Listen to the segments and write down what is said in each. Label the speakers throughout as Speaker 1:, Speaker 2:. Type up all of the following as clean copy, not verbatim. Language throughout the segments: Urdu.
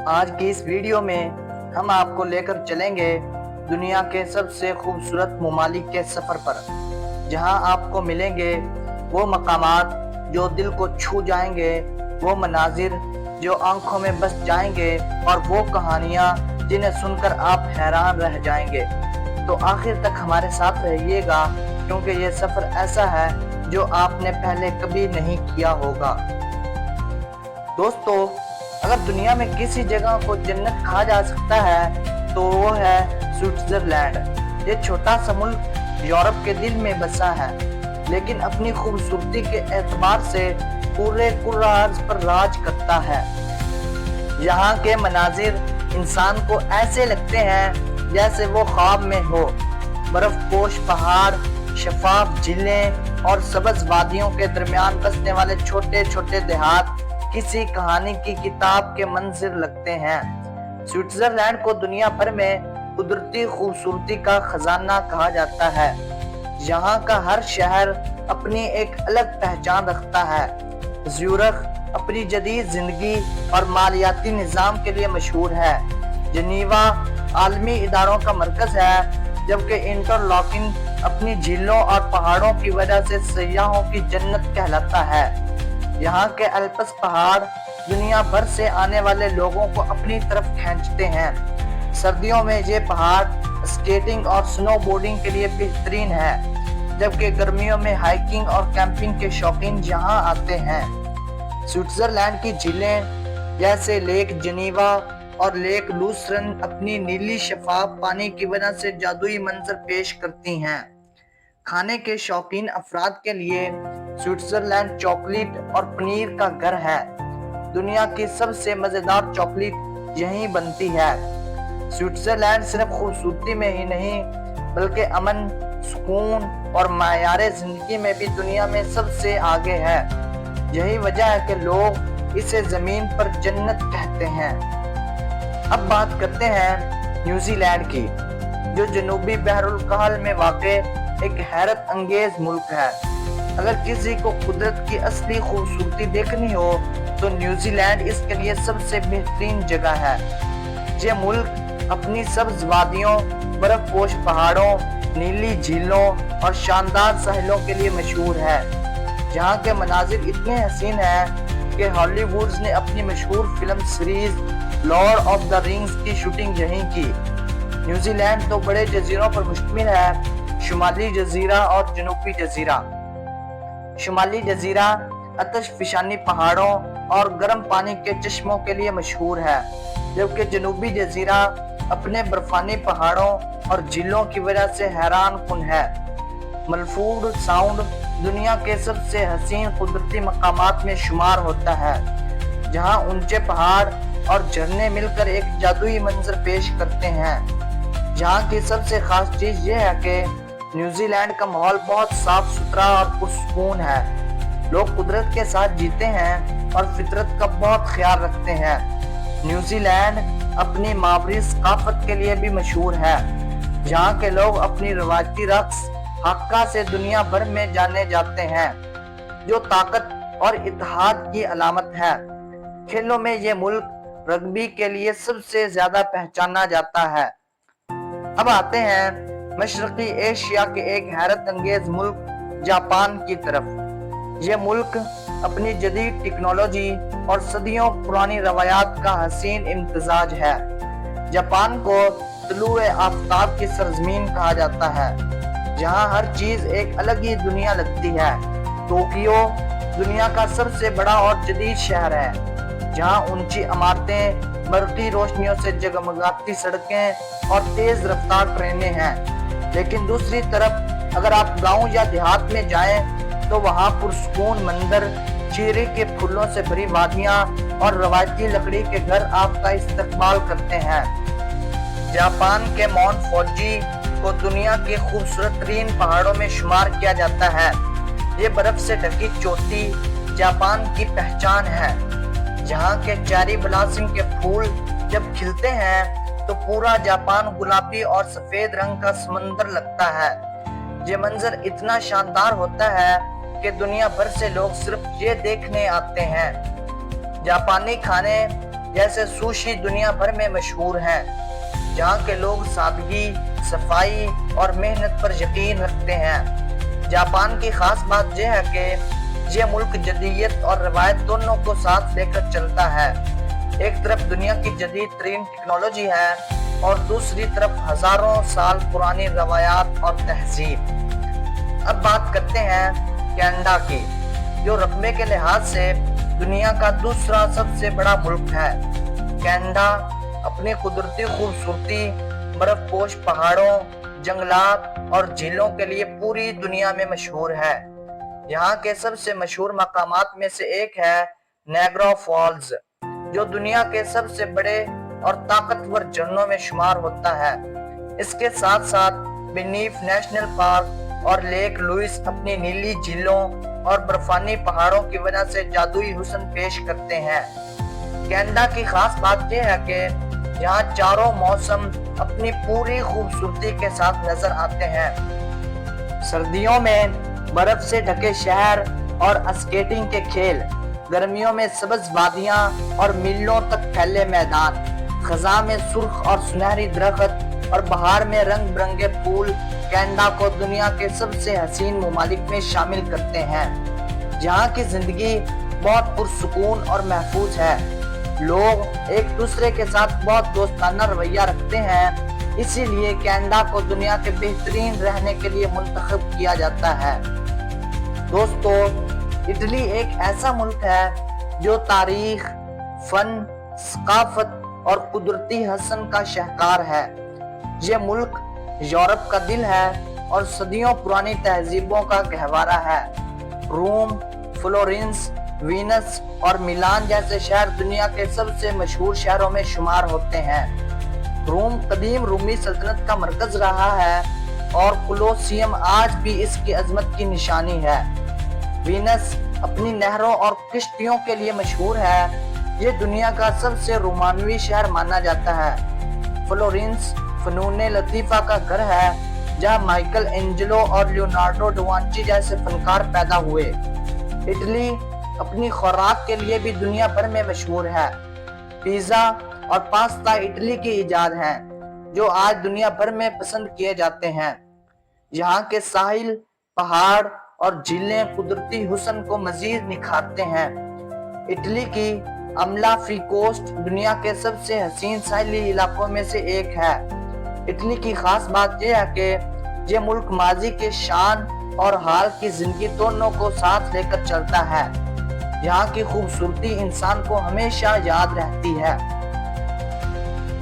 Speaker 1: آج کی اس ویڈیو میں ہم آپ کو لے کر چلیں گے دنیا کے سب سے خوبصورت ممالک کے سفر پر، جہاں آپ کو ملیں گے وہ مقامات جو دل کو چھو جائیں گے، وہ مناظر جو آنکھوں میں بس جائیں گے، اور وہ کہانیاں جنہیں سن کر آپ حیران رہ جائیں گے۔ تو آخر تک ہمارے ساتھ رہیے گا، کیونکہ یہ سفر ایسا ہے جو آپ نے پہلے کبھی نہیں کیا ہوگا۔ دوستو، اگر دنیا میں کسی جگہ کو جنت کہا جا سکتا ہے تو وہ ہے سوئٹزرلینڈ۔ یہ چھوٹا سا ملک یورپ کے دل میں بسا ہے، لیکن اپنی خوبصورتی کے اعتبار سے پورے کرۂ ارض پر راج کرتا ہے۔ یہاں کے مناظر انسان کو ایسے لگتے ہیں جیسے وہ خواب میں ہو۔ برف پوش پہاڑ، شفاف جھیلیں اور سبز وادیوں کے درمیان بسنے والے چھوٹے چھوٹے دیہات کسی کہانی کی کتاب کے منظر لگتے ہیں۔ سوئٹزرلینڈ کو دنیا بھر میں قدرتی خوبصورتی کا خزانہ کہا جاتا ہے۔ یہاں کا ہر شہر اپنی ایک الگ پہچان رکھتا ہے۔ زیورخ اپنی جدید زندگی اور مالیاتی نظام کے لیے مشہور ہے۔ جنیوا عالمی اداروں کا مرکز ہے، جبکہ انٹرلاکن اپنی جھیلوں اور پہاڑوں کی وجہ سے سیاحوں کی جنت کہلاتا ہے۔ یہاں کے الپس پہاڑ دنیا بھر سے آنے والے لوگوں کو اپنی طرف کھینچتے ہیں۔ سردیوں میں یہ پہاڑ اسکیٹنگ اور سنو بورڈنگ کے لیے بہترین ہے، جبکہ گرمیوں میں ہائیکنگ اور کیمپنگ کے شوقین یہاں آتے ہیں۔ سوئٹزرلینڈ کی جھیلیں جیسے لیک جنیوا اور لیک لوسرن اپنی نیلی شفاف پانی کی وجہ سے جادوئی منظر پیش کرتی ہیں۔ کھانے کے شوقین افراد کے لیے سوئٹزرلینڈ چاکلیٹ اور پنیر کا گھر ہے۔ دنیا کی سب سے مزیدار چاکلیٹ یہیں بنتی ہے۔ سوئٹزرلینڈ صرف خوبصورتی میں ہی نہیں، بلکہ امن، سکون اور معیار زندگی میں بھی دنیا میں سب سے آگے ہے۔ یہی وجہ ہے کہ لوگ اسے زمین پر جنت کہتے ہیں۔ اب بات کرتے ہیں نیوزی لینڈ کی، جو جنوبی بحر الکاہل میں واقع ایک حیرت انگیز ملک ہے۔ اگر کسی کو قدرت کی اصلی خوبصورتی دیکھنی ہو تو نیوزی لینڈ اس کے لیے سب سے بہترین جگہ ہے۔ یہ ملک اپنی سبز وادیوں، برف پوش پہاڑوں، نیلی جھیلوں اور شاندار ساحلوں کے لیے مشہور ہے۔ یہاں کے مناظر اتنے حسین ہیں کہ ہالی ووڈز نے اپنی مشہور film series Lord of the Rings کی شوٹنگ یہیں کی۔ نیوزی لینڈ دو بڑے جزیروں پر مشتمل ہے، شمالی جزیرہ اور جنوبی جزیرہ۔ شمالی جزیرہ آتش فشانی پہاڑوں اور گرم پانی کے چشموں کے لیے مشہور ہے، جبکہ جنوبی جزیرہ اپنے برفانی پہاڑوں اور جھیلوں کی وجہ سے حیران کن ہے۔ ملفورڈ ساؤنڈ دنیا کے سب سے حسین قدرتی مقامات میں شمار ہوتا ہے، جہاں اونچے پہاڑ اور جھرنے مل کر ایک جادوئی منظر پیش کرتے ہیں۔ یہاں کی سب سے خاص چیز یہ ہے کہ نیوزی لینڈ کا ماحول بہت صاف ستھرا اور پرسکون ہے۔ لوگ قدرت کے ساتھ جیتے ہیں اور فطرت کا بہت خیال رکھتے ہیں۔ نیوزی لینڈ اپنی ماوری ثقافت کے لیے بھی مشہور ہے۔ یہاں کے لوگ اپنی روایتی رقص ہاکا سے دنیا بھر میں جانے جاتے ہیں، جو طاقت اور اتحاد کی علامت ہے۔ کھیلوں میں یہ ملک رگبی کے لیے سب سے زیادہ پہچانا جاتا ہے۔ اب آتے ہیں مشرقی ایشیا کے ایک حیرت انگیز ملک جاپان کی طرف۔ یہ ملک اپنی جدید ٹیکنالوجی اور صدیوں پرانی روایات کا حسین امتزاج ہے۔ جاپان کو طلوع آفتاب کی سرزمین کہا جاتا ہے، جہاں ہر چیز ایک الگ ہی دنیا لگتی ہے۔ ٹوکیو دنیا کا سب سے بڑا اور جدید شہر ہے، جہاں اونچی عمارتیں، برقی روشنیوں سے جگمگاتی سڑکیں اور تیز رفتار ٹرینیں ہیں۔ لیکن دوسری طرف اگر آپ گاؤں یا دیہات میں جائیں تو وہاں پرسکون مندر، چیری کے پھولوں سے بھری وادیاں اور روایتی لکڑی کے گھر آپ کا استقبال کرتے ہیں۔ جاپان کے ماؤنٹ فوجی کو دنیا کے خوبصورت ترین پہاڑوں میں شمار کیا جاتا ہے۔ یہ برف سے ڈھکی چوٹی جاپان کی پہچان ہے۔ یہاں کے چیری بلاسم کے پھول جب کھلتے ہیں تو پورا جاپان گلابی اور سفید رنگ کا سمندر لگتا ہے۔ یہ منظر اتنا شاندار ہوتا ہے کہ دنیا بھر سے لوگ صرف یہ دیکھنے آتے ہیں۔ جاپانی کھانے جیسے سوشی دنیا بھر میں مشہور ہیں، جہاں کے لوگ سادگی، صفائی اور محنت پر یقین رکھتے ہیں۔ جاپان کی خاص بات یہ ہے کہ یہ ملک جدیدیت اور روایت دونوں کو ساتھ لے کر چلتا ہے۔ ایک طرف دنیا کی جدید ترین ٹیکنالوجی ہے اور دوسری طرف ہزاروں سال پرانی روایات اور تہذیب۔ اب بات کرتے ہیں کینیڈا کی، جو رقبے کے لحاظ سے دنیا کا دوسرا سب سے بڑا ملک ہے۔ کینیڈا اپنی قدرتی خوبصورتی، برف پوش پہاڑوں، جنگلات اور جھیلوں کے لیے پوری دنیا میں مشہور ہے۔ یہاں کے سب سے مشہور مقامات میں سے ایک ہے نیاگرا فالز، جو دنیا کے سب سے بڑے اور طاقتور جھرنوں میں شمار ہوتا ہے۔ اس کے ساتھ ساتھ بنیف نیشنل پارک اور لیک لوئس اپنی نیلی جھیلوں اور برفانی پہاڑوں کی وجہ سے جادوئی حسن پیش کرتے ہیں۔ کینیڈا کی خاص بات یہ ہے کہ یہاں چاروں موسم اپنی پوری خوبصورتی کے ساتھ نظر آتے ہیں۔ سردیوں میں برف سے ڈھکے شہر اور اسکیٹنگ کے کھیل، گرمیوں میں سبز وادیاں اور میلوں تک پھیلے میدان، خزاں میں سرخ اور سنہری درخت اور بہار میں رنگ برنگے پھول کینیڈا کو دنیا کے سب سے حسین ممالک میں شامل کرتے ہیں۔ جہاں کی زندگی بہت پرسکون اور محفوظ ہے، لوگ ایک دوسرے کے ساتھ بہت دوستانہ رویہ رکھتے ہیں، اسی لیے کینیڈا کو دنیا کے بہترین رہنے کے لیے منتخب کیا جاتا ہے۔ دوستو، اٹلی ایک ایسا ملک ہے جو تاریخ، فن، ثقافت اور قدرتی حسن کا شاہکار ہے۔ یہ ملک یورپ کا دل ہے اور صدیوں پرانی تہذیبوں کا گہوارہ ہے۔ روم، فلورنس، وینس اور میلان جیسے شہر دنیا کے سب سے مشہور شہروں میں شمار ہوتے ہیں۔ روم قدیم رومی سلطنت کا مرکز رہا ہے اور کولوسیم آج بھی اس کی عظمت کی نشانی ہے۔ وینس اپنی نہروں اور کشتیوں کے لیے مشہور ہے، یہ دنیا کا سب سے رومانوی شہر مانا جاتا ہے۔ فلورنس فنون لطیفہ کا گھر ہے، جہاں مائیکل اینجلو اور لیونارڈو ڈوانچی جیسے فنکار پیدا ہوئے۔ اٹلی اپنی خوراک کے لیے بھی دنیا بھر میں مشہور ہے۔ پیزا اور پاستا اٹلی کی ایجاد ہیں، جو آج دنیا بھر میں پسند کیے جاتے ہیں۔ یہاں کے ساحل، پہاڑ اور جھیلیں قدرتی حسن کو مزید نکھارتے ہیں۔ اٹلی کی امالفی کوسٹ دنیا کے سب سے حسین ساحلی علاقوں میں سے ایک ہے۔ اٹلی کی خاص بات یہ ہے کہ یہ ملک ماضی کے شان اور حال کی زندگی دونوں کو ساتھ لے کر چلتا ہے۔ یہاں کی خوبصورتی انسان کو ہمیشہ یاد رہتی ہے۔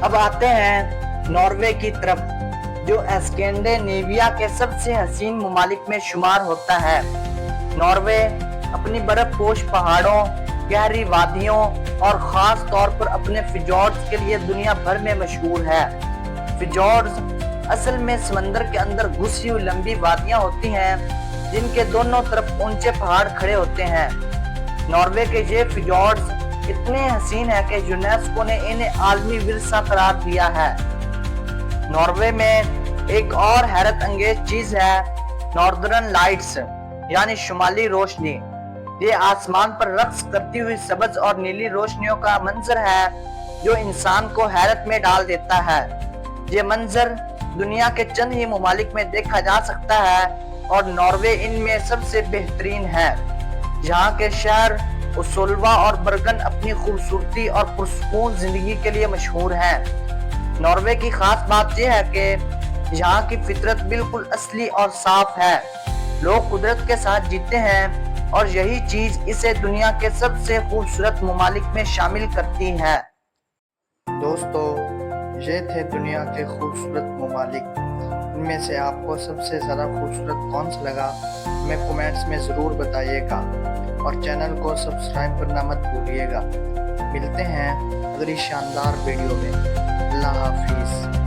Speaker 1: اب آتے ہیں ناروے کی طرف، جو اسکینڈینیویا کے سب سے حسین ممالک میں شمار ہوتا ہے۔ ناروے اپنی برف پوش پہاڑوں، گہری وادیوں اور خاص طور پر اپنے فیجورڈز کے لیے دنیا بھر میں مشہور ہے۔ فیجورڈز اصل میں سمندر کے اندر گھسی ہوئی لمبی وادیاں ہوتی ہیں، جن کے دونوں طرف اونچے پہاڑ کھڑے ہوتے ہیں۔ ناروے کے یہ فیجورڈز اتنے حسین ہیں کہ یونیسکو نے انہیں عالمی ورثہ قرار دیا ہے۔ ناروے میں ایک اور حیرت انگیز چیز ہے ناردرن لائٹس، یعنی شمالی روشنی۔ یہ آسمان پر رقص کرتی ہوئی سبز اور نیلی روشنیوں کا منظر ہے جو انسان کو حیرت میں ڈال دیتا ہے۔ یہ منظر دنیا کے چند ہی ممالک میں دیکھا جا سکتا ہے اور ناروے ان میں سب سے بہترین ہے۔ یہاں کے شہر اوسلوا اور برگن اپنی خوبصورتی اور پرسکون زندگی کے لیے مشہور ہیں۔ ناروے کی خاص بات یہ ہے کہ یہاں کی فطرت بالکل اصلی اور صاف ہے، لوگ قدرت کے ساتھ جیتے ہیں اور یہی چیز اسے دنیا کے سب سے خوبصورت ممالک میں شامل کرتی ہے۔ دوستو، یہ تھے دنیا کے خوبصورت ممالک۔ ان میں سے آپ کو سب سے زیادہ خوبصورت کون سا لگا ہمیں کومنٹس میں ضرور بتائیے گا، اور چینل کو سبسکرائب کرنا مت بھولیے گا۔ ملتے ہیں اگلی شاندار ویڈیو میں۔ اللہ حافظ۔